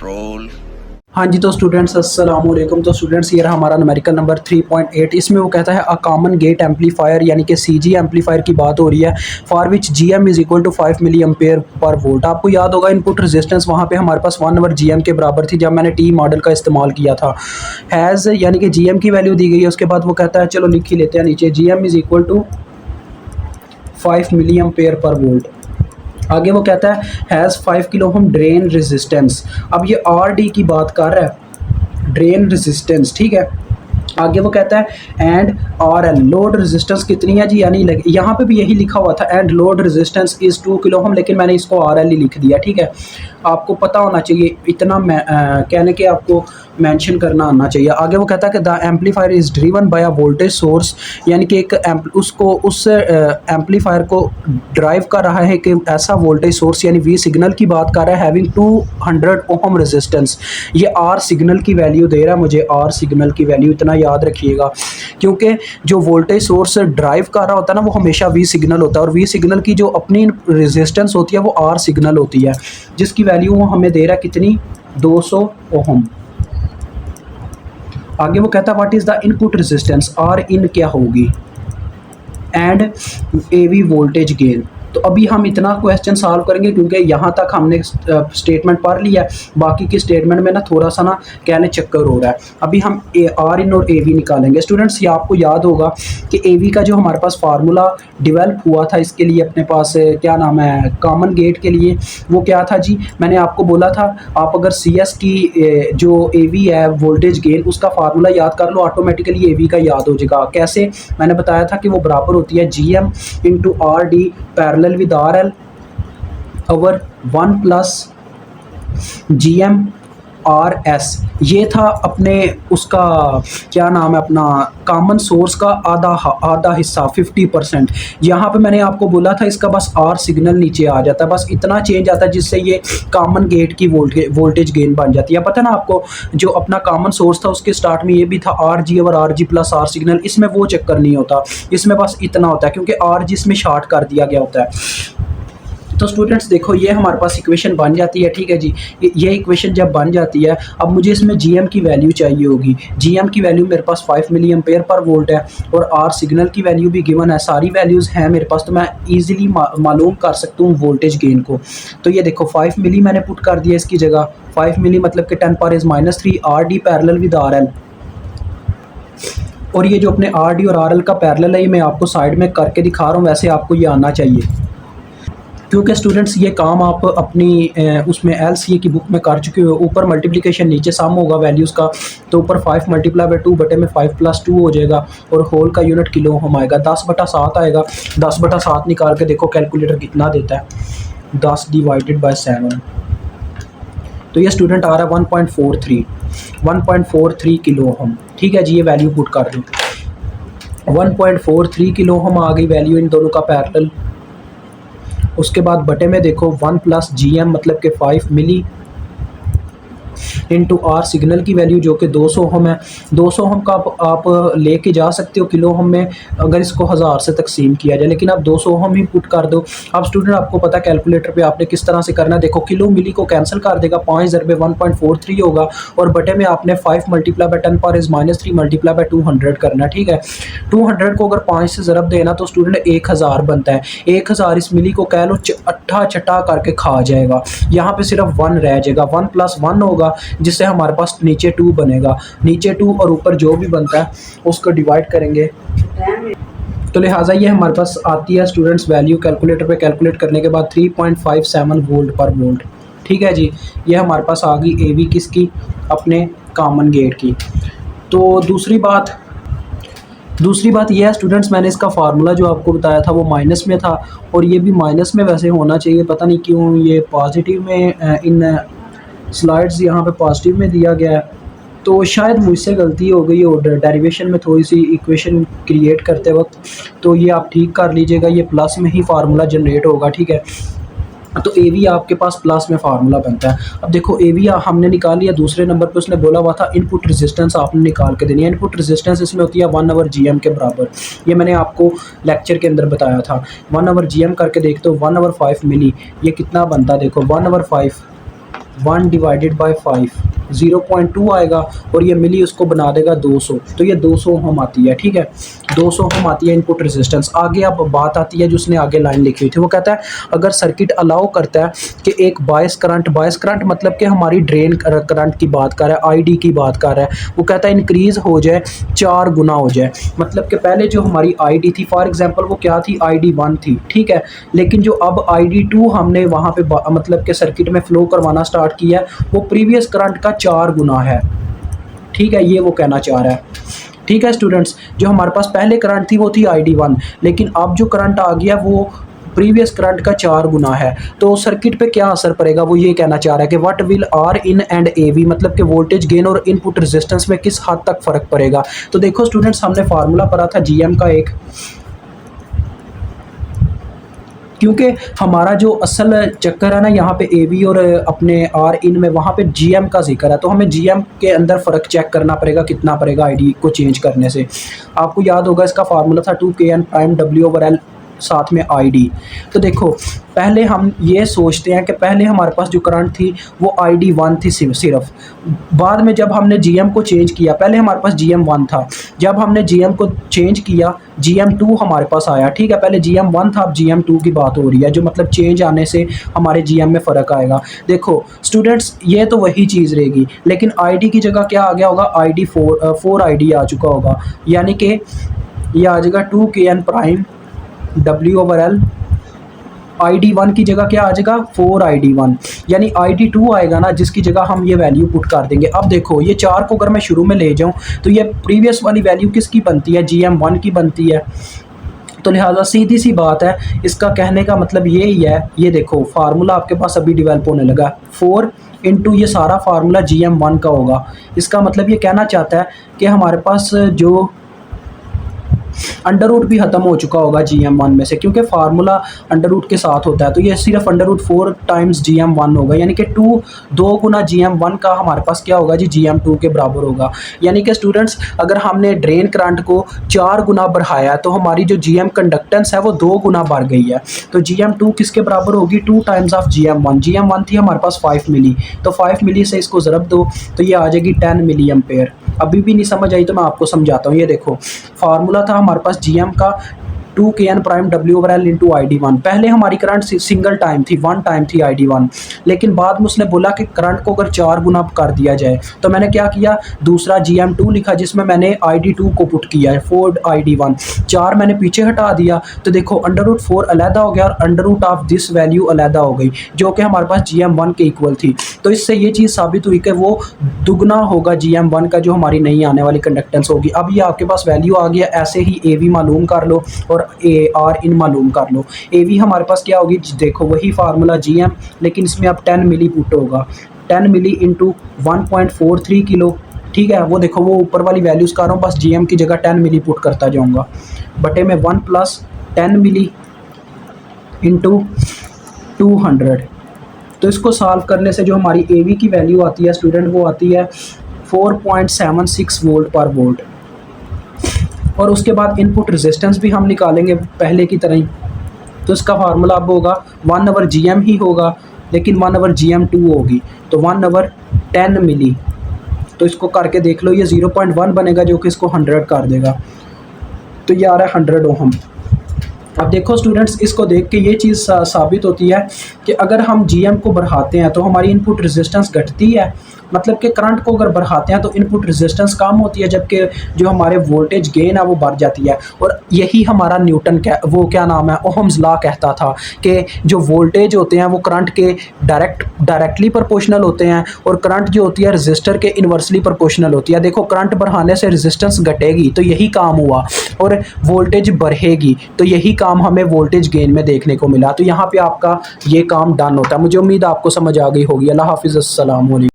roll। हाँ जी, तो स्टूडेंट्स अस्सलाम वालेकुम। तो स्टूडेंट्स ये रहा हमारा न्यूमेरिकल नंबर 3.8। इसमें वो कहता है अ कॉमन गेट एम्पलीफायर यानी कि सीजी एम्पलीफायर की बात हो रही है for which GM is equal to 5 milli ampere per volt. आपको याद होगा इनपुट रेजिस्टेंस वहाँ पे हमारे पास 1/GM के बराबर थी जब मैंने टी मॉडल का इस्तेमाल किया था। हैज़ यानी कि जीएम की वैल्यू दी गई है। उसके बाद वो कहता है, चलो लिख ही लेते हैं नीचे, GM is equal to 5 milli ampere per volt. आगे वो कहता है has 5 kilo ohm drain resistance. अब ये आर डी की बात कर रहा है, ड्रेन रेजिस्टेंस, ठीक है। आगे वो कहता है and R L load resistance कितनी है जी, यानी यहाँ पे भी यही लिखा हुआ था and load resistance is 2 kilo ohm, लेकिन मैंने इसको आर एल ही लिख दिया, ठीक है। आपको पता होना चाहिए इतना कहने के आपको मेंशन करना आना चाहिए। आगे वो कहता है कि the amplifier is driven by a voltage source, यानी कि एक उस एम्पलीफायर को ड्राइव कर रहा है कि ऐसा वोल्टेज सोर्स, यानी वी सिग्नल की बात कर रहा है, हैविंग 200 ओम रेजिस्टेंस। ये आर सिग्नल की वैल्यू दे रहा है मुझे, आर सिग्नल की वैल्यू इतना याद रखिएगा, क्योंकि जो वोल्टेज सोर्स ड्राइव कर रहा होता है ना वो हमेशा वी सिग्नल होता है, और वी सिग्नल की जो अपनी रेजिस्टेंस होती है वो आर सिग्नल होती है, जिसकी वैल्यू वो हमें दे रहा है कितनी, 200 ओम। आगे वो कहता है what is the input resistance, R in क्या होगी, and A V voltage gain. तो अभी हम इतना क्वेश्चन सॉल्व करेंगे क्योंकि यहाँ तक हमने स्टेटमेंट पढ़ लिया है, बाकी की स्टेटमेंट में ना थोड़ा सा ना कहने चक्कर हो रहा है। अभी हम आर इन और ए वी निकालेंगे। स्टूडेंट्स ये आपको याद होगा कि ए वी का जो हमारे पास फार्मूला डेवलप हुआ था इसके लिए अपने पास क्या नाम है, कॉमन गेट के लिए, वो क्या था जी, मैंने आपको बोला था आप अगर सी एस की जो ए वी है वोल्टेज गेन उसका फार्मूला याद कर लो, ऑटोमेटिकली ए वी का याद हो जाएगा। कैसे, मैंने बताया था कि वो बराबर होती है G M into R D parallel with R L over 1 plus G M R S. ये था अपने उसका क्या नाम है, अपना कॉमन सोर्स का आधा हिस्सा 50%। यहाँ पे मैंने आपको बोला था इसका बस आर सिग्नल नीचे आ जाता है, बस इतना चेंज आता है जिससे ये कॉमन गेट की वोल्टेज गेन बन जाती है। पता ना आपको, जो अपना कॉमन सोर्स था उसके स्टार्ट में ये भी था आर जी और R G plus R signal, इसमें वो चक्कर नहीं होता, इसमें बस इतना होता है क्योंकि आर जी इसमें शार्ट कर दिया गया होता है। तो स्टूडेंट्स देखो ये हमारे पास इक्वेशन बन जाती है, ठीक है जी। ये इक्वेशन जब बन जाती है, अब मुझे इसमें जीएम की वैल्यू चाहिए होगी। जीएम की वैल्यू मेरे पास 5 मिली एम्पेयर पर वोल्ट है और आर सिग्नल की वैल्यू भी गिवन है, सारी वैल्यूज़ हैं मेरे पास, तो मैं इजीली मालूम कर सकता हूँ वोल्टेज गेन को। तो ये देखो 5 मिली मैंने पुट कर दिया इसकी जगह, 5 मिली मतलब कि 10⁻³ are D parallel with R L. और ये जो अपने आर डी और आर एल का पैरेलल है ये मैं आपको साइड में करके दिखा रहा हूँ, वैसे आपको ये आना चाहिए, क्योंकि स्टूडेंट्स ये काम आप अपनी उसमें एलसीए की बुक में कर चुके हो। ऊपर मल्टीप्लिकेशन नीचे सम होगा वैल्यूज़ का, तो ऊपर 5 × 2 बटे में 5 + 2 हो जाएगा और होल का यूनिट किलो ओम आएगा, 10/7 आएगा। 10/7 निकाल के देखो कैलकुलेटर कितना देता है, 10 / 7। तो ये स्टूडेंट आ रहा है 1.43 किलो ओम, ठीक है जी। ये वैल्यू पुट कर दूँ, 1.43 किलो ओम आ गई वैल्यू इन दोनों का पैरेलल। उसके बाद बटे में देखो 1 प्लस जी एम मतलब कि 5 मिली इंटू आर सिग्नल की वैल्यू जो कि 200 ओम है। 200 ओम का आप लेके जा सकते हो किलो ओम में अगर इसको 1000 से तकसीम किया जाए, लेकिन आप 200 ओम ही पुट कर दो। अब स्टूडेंट आपको पता है कैलकुलेटर पे आपने किस तरह से करना है, देखो किलो मिली को कैंसिल कर देगा, 5 × 1.43 होगा और बटे में आपने 5 × 10⁻³ मल्टीप्लाई बाय 200 करना है, ठीक है। 200 को अगर 5 से ज़रब देना तो स्टूडेंट 1000 बनता है। 1000 इस मिली को कह लो अट्ठा चट्टा करके खा जाएगा, यहाँ पे सिर्फ 1 रह जाएगा, 1 + 1 होगा जिससे हमारे पास नीचे 2 बनेगा, नीचे 2 और ऊपर जो भी बनता है उसको डिवाइड करेंगे। तो लिहाजा ये हमारे पास आती है स्टूडेंट्स वैल्यू कैलकुलेटर पे कैलकुलेट करने के बाद 3.57 वोल्ट पर वोल्ट, ठीक है जी। ये हमारे पास आ गई ए वी किसकी, अपने कॉमन गेट की। तो दूसरी बात यह है स्टूडेंट्स, मैंने इसका फार्मूला जो आपको बताया था वो माइनस में था और ये भी माइनस में वैसे होना चाहिए, पता नहीं क्यों ये पॉजिटिव में इन स्लाइड्स यहाँ पे पॉजिटिव में दिया गया है, तो शायद मुझसे गलती हो गई और डेरिवेशन में थोड़ी सी इक्वेशन क्रिएट करते वक्त, तो ये आप ठीक कर लीजिएगा, ये प्लस में ही फार्मूला जनरेट होगा, ठीक है। तो ए वी आपके पास प्लस में फार्मूला बनता है। अब देखो ए वी हमने निकाल लिया, दूसरे नंबर पे उसने बोला हुआ था इनपुट रेजिस्टेंस आपने निकाल के देनी है। इनपुट रेजिस्टेंस इसमें होती है 1/GM के बराबर, ये मैंने आपको लेक्चर के अंदर बताया था। 1/GM करके देखते हो 1/5 मिली, ये कितना बनता है देखो 1/5 1 डिवाइडेड बाय 5 0.2 आएगा और ये मिली उसको बना देगा 200, तो ये 200 ओम आती है। ठीक है, 200 ओम आती है इनपुट रेजिस्टेंस। आगे अब बात आती है जो उसने आगे लाइन लिखी हुई थी, वो कहता है अगर सर्किट अलाउ करता है कि एक बायस करंट मतलब कि हमारी ड्रेन करंट की बात कर रहा है, आईडी की बात कर रहा है, वो कहता है इंक्रीज हो जाए 4 गुना हो जाए। मतलब कि पहले जो हमारी आईडी थी फॉर एग्जांपल वो क्या थी, आईडी 1 थी। ठीक है, लेकिन जो अब आईडी 2 हमने वहाँ पे मतलब कि सर्किट में फ्लो करवाना स्टार्ट किया है वो प्रीवियस करंट का 4 गुना है। ठीक है, ये वो कहना चाह रहा है। ठीक है स्टूडेंट्स, जो हमारे पास पहले करंट थी वो थी आईडी 1, लेकिन अब जो करंट आ गया वो प्रीवियस करंट का 4 गुना है। तो सर्किट पे क्या असर पड़ेगा, वो ये कहना चाह रहा है कि what will R in and A V, मतलब कि वोल्टेज गेन और इनपुट रेजिस्टेंस में किस हद तक फ़र्क पड़ेगा। तो देखो स्टूडेंट्स, हमने फार्मूला पढ़ा था जीएम का एक, क्योंकि हमारा जो असल चक्कर है ना यहाँ पे ए वी और अपने आर इन में, वहाँ पे जीएम का जिक्र है, तो हमें जीएम के अंदर फ़र्क चेक करना पड़ेगा कितना पड़ेगा आईडी को चेंज करने से। आपको याद होगा इसका फार्मूला था 2kn prime W over L साथ में आईडी। तो देखो पहले हम ये सोचते हैं कि पहले हमारे पास जो करंट थी वो आईडी 1 थी सिर्फ, बाद में जब हमने जीएम को चेंज किया, पहले हमारे पास जीएम 1 था, जब हमने जीएम को चेंज किया जीएम 2 हमारे पास आया। ठीक है, पहले जीएम 1 था, अब जीएम 2 की बात हो रही है, जो मतलब चेंज आने से हमारे जीएम में फ़र्क आएगा। देखो स्टूडेंट्स, ये तो वही चीज़ रहेगी, लेकिन आईडी की जगह क्या आ गया होगा, आईडी 4 आईडी आ चुका होगा, यानी कि ये आ जाएगा 2kn prime W over L. ID 1 की जगह क्या आ जाएगा, 4 आईडी 1, यानी आईडी 2 आएगा ना, जिसकी जगह हम ये वैल्यू पुट कर देंगे। अब देखो ये 4 को अगर मैं शुरू में ले जाऊं तो ये प्रीवियस वाली वैल्यू किसकी बनती है, जीएम 1 की बनती है। तो लिहाजा सीधी सी बात है, इसका कहने का मतलब ये ही है, ये देखो फार्मूला आपके पास अभी डेवलप होने लगा, 4 इंटू ये सारा फार्मूला जीएम 1 का होगा। इसका मतलब ये कहना चाहता है कि हमारे पास जो अंडर रूट भी ख़त्म हो चुका होगा GM1 में से, क्योंकि फार्मूला अंडर रूट के साथ होता है, तो ये सिर्फ अंडर रूट 4 टाइम्स GM1 होगा, यानी कि 2 गुना GM1 का हमारे पास क्या होगा जी, GM2 के बराबर होगा। यानी कि स्टूडेंट्स, अगर हमने ड्रेन करंट को 4 गुना बढ़ाया तो हमारी जो GM कंडक्टेंस है वो 2 गुना बढ़ गई है, तो GM2 किसके बराबर होगी, 2 टाइम्स ऑफ GM1। GM1 थी हमारे पास 5 मिली, तो 5 मिली से इसको ज़रब दो तो ये आ जाएगी 10 मिली एम्पेयर। अभी भी नहीं समझ आई तो मैं आपको समझाता हूँ। ये देखो फार्मूला था हमारे पास जीएम का 2kn prime W over L into I D 1। पहले हमारी करंट सिंगल टाइम थी, 1 टाइम थी आईडी 1, लेकिन बाद में उसने बोला कि करंट को अगर 4 गुना कर दिया जाए, तो मैंने क्या किया, दूसरा GM2 लिखा जिसमें मैंने आईडी 2 को पुट किया है, 4 आईडी 1, 4 मैंने पीछे हटा दिया, तो देखो अंडर रूट 4 अलहदा हो गया और under root of this value अलहदा हो गई, जो कि हमारे पास GM1 के इक्वल थी। तो इससे ये चीज़ साबित हुई कि वो दुगना होगा GM1 का, जो हमारी नई आने वाली कंडक्टेंस होगी। अब ये आपके पास वैल्यू आ गया, ऐसे ही AV मालूम कर लो और AR इन मालूम कर लो। AV हमारे पास क्या होगी, देखो वही फार्मूला GM, लेकिन इसमें अब 10 मिली पुट होगा, 10 मिली इंटू 1.43 किलो। ठीक है, वो देखो वो ऊपर वाली वैल्यूज़ कर रहा हूँ, बस GM की जगह 10 मिली पुट करता जाऊँगा, बटे में 1 प्लस 10 मिली इंटू 200। तो इसको सॉल्व करने से जो हमारी AV की वैल्यू आती है स्टूडेंट, वो आती है 4.76 वोल्ट पर वोल्ट। और उसके बाद इनपुट रेजिस्टेंस भी हम निकालेंगे पहले की तरह ही, तो इसका फार्मूला अब होगा 1 ओवर GM ही होगा, लेकिन 1 ओवर GM2 होगी, तो 1 ओवर 10 मिली। तो इसको करके देख लो, ये 0.1 बनेगा जो कि इसको 100 कर देगा, तो ये आ रहा है 100 ओहम। अब देखो स्टूडेंट्स, इसको देख के ये चीज़ साबित होती है कि अगर हम GM को बढ़ाते हैं तो हमारी इनपुट रेजिस्टेंस घटती है, मतलब कि करंट को अगर बढ़ाते हैं तो इनपुट रेजिस्टेंस कम होती है, जबकि जो हमारे वोल्टेज गेन है वो बढ़ जाती है। और यही हमारा न्यूटन क्या नाम है, ओहम्स लॉ कहता था कि जो वोल्टेज होते हैं वो करंट के डायरेक्टली प्रोपोर्शनल होते हैं, और करंट जो होती है रजिस्टर के इन्वर्सली प्रोपोर्शनल होती है। देखो करंट बढ़ाने से रेजिस्टेंस घटेगी, तो यही काम हुआ, और वोल्टेज बढ़ेगी, तो यही काम हमें वोल्टेज गेन में देखने को मिला। तो यहाँ पे आपका ये काम डन होता है। मुझे उम्मीद आपको समझ आ गई होगी। अल्लाह हाफिज़, अस्सलाम वालेकुम।